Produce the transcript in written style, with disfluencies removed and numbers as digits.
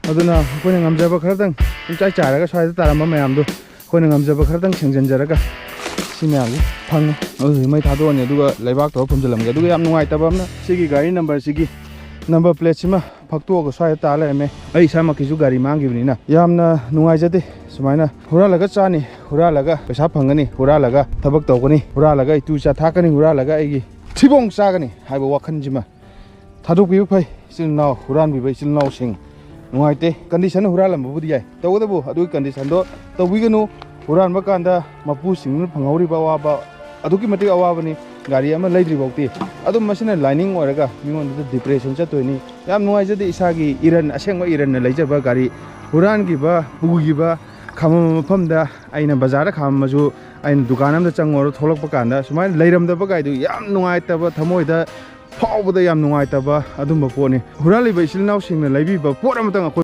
ꯑꯗꯨꯅ ꯑꯩꯈꯣꯏꯅ ꯉꯝꯖꯕ ꯈꯔꯗꯪ ꯄꯨꯡꯆꯥꯏ ꯆꯥꯏꯔꯒ ꯁ꯭ꯋꯥꯏꯗ ꯇꯥꯔꯝꯕ ꯃꯌꯥꯝꯗꯣ ꯑꯩꯈꯣꯏꯅ ꯉꯝꯖꯕ ꯈꯔꯗꯪ ꯁꯦꯡꯖꯤꯟꯖꯔꯒ ꯁꯤ ꯃꯌꯥꯝꯁꯤ ꯐꯪꯉꯦ ꯑꯗꯨꯗꯤ ꯃꯩ ꯊꯥꯗꯣꯛꯑꯅꯤ ꯑꯗꯨꯒ ꯂꯩꯕꯥꯛ ꯇꯧꯔ ꯐꯨꯝꯖꯤꯜꯂꯝꯒꯦ ꯑꯗꯨꯒ ꯌꯥꯝ ꯅꯨꯡꯉꯥꯏꯇꯕ ꯑꯃꯅ ꯁꯤꯒꯤ ꯒꯥꯔꯤ ꯅꯝꯕꯔꯁꯤꯒꯤ ꯅꯝꯕꯔ ꯄ꯭ꯂꯦꯠꯁꯤꯃ ꯐꯛꯇꯣꯛꯑꯒ ꯁ꯭ꯋꯥꯏꯗ ꯇꯥ ꯂꯩꯔꯝꯃꯦ ꯑꯩ ꯏꯁꯥꯃꯛꯀꯤꯁꯨ ꯒꯥꯔꯤ ꯃꯥꯡꯈꯤꯕꯅꯤꯅ ꯌꯥꯝꯅ ꯅꯨꯡꯉꯥꯏꯖꯗꯦ ꯁꯨꯃꯥꯏꯅ ꯍꯨꯔꯥꯜꯂꯒ ꯆꯥꯅꯤ ꯍꯨꯔꯥꯜꯂꯒ ꯄꯩꯁా ꯐꯪꯒꯅꯤ ꯍꯨꯔꯥꯜꯂꯒ ꯊꯕꯛ ꯇꯧꯒꯅꯤ ꯍꯨꯔꯥꯜꯂꯒ ꯏꯇꯨ ꯏꯆꯥ ꯊꯥꯛꯀꯅꯤ ꯍꯨꯔꯥꯜꯂꯒ ꯑꯩꯒꯤ ꯊꯤꯕꯣꯡ ꯆꯥꯒꯅꯤ ꯍꯥꯏꯕ ꯋꯥꯈꯜꯁꯤꯃ ꯊꯥꯗꯣꯛꯄꯤꯕ ꯐꯩ ꯏꯆꯤꯜ ꯏꯅꯥꯎ ꯍꯨꯔꯥꯟꯕꯤꯕ ꯏꯆꯤꯜ ꯏꯅꯥꯎꯁꯤꯡ ꯅꯨꯡꯉꯥꯏꯇꯦ ꯀꯟꯗꯤꯁꯟ ꯍꯨꯔꯥꯜꯂꯝꯕꯕꯨꯗꯤ ꯌꯥꯏ ꯇꯧꯕꯇꯕꯨ ꯑꯗꯨꯒꯤ ꯀꯟꯗꯤꯁꯟꯗꯣ ꯇꯧꯕꯤꯒꯅꯨ ꯍꯨꯔꯥꯟꯕ ꯀꯥꯟꯗ ꯃꯄꯨꯁꯤꯡꯗꯨꯅ ꯐꯪꯍꯧꯔꯤꯕ ꯑꯋꯥꯕ ꯑꯗꯨꯛꯀꯤ ꯃꯇꯤꯛ ꯑꯋꯥꯕꯅꯤ ꯒꯥꯔꯤ ꯑꯃ ꯂꯩꯗ꯭ꯔꯤꯐꯥꯎꯗꯤ ꯑꯗꯨꯝ ꯃꯁꯤꯅ ꯂꯥꯏꯅꯤꯡ ꯑꯣꯏꯔꯒ ꯃꯤꯉꯣꯟꯗ ꯗꯤꯄ꯭ꯔꯦꯁꯟ ꯆꯠꯇꯣꯏꯅꯤ ꯌꯥꯝ ꯅꯨꯡꯉꯥꯏꯖꯗꯦ ꯏꯁꯥꯒꯤ ꯏꯔꯟ ꯑꯁꯦꯡꯕ ꯏꯔꯟꯅ ꯂꯩꯖꯕ ꯒꯥꯔꯤ ꯍꯨꯔꯥꯟꯈꯤꯕ ꯄꯨꯈꯤꯕ ꯈꯥꯝꯃꯝꯕ ꯃꯐꯝꯗ ꯑꯩꯅ ꯕꯖꯥꯔꯗ ꯈꯥꯝꯃꯝꯃꯁꯨ ꯑꯩꯅ ꯗꯨꯀꯥꯟ ꯑꯃꯗ ꯆꯪꯉꯨꯔ ꯊꯣꯛꯂꯛꯄ ꯀꯥꯟꯗ ꯁꯨꯃꯥꯏꯅ ꯂꯩꯔꯝꯗꯕ ꯒꯥꯔꯤꯗꯨ ꯌꯥꯝ ꯅꯨꯡꯉꯥꯏꯇꯕ ꯊꯃꯣꯏꯗ ꯐꯥꯎꯕꯗ ꯌꯥꯝ ꯅꯨꯡꯉꯥꯏꯇꯕ ꯑꯗꯨꯝꯕ ꯄꯣꯠꯅꯤ ꯍꯨꯔꯥꯜꯂꯤꯕ ꯏꯆꯤꯜ ꯏꯅꯥꯎꯁꯤꯡꯅ ꯂꯩꯕꯤꯕ ꯄꯣꯠ ꯑꯃꯇꯪ ꯑꯩꯈꯣꯏ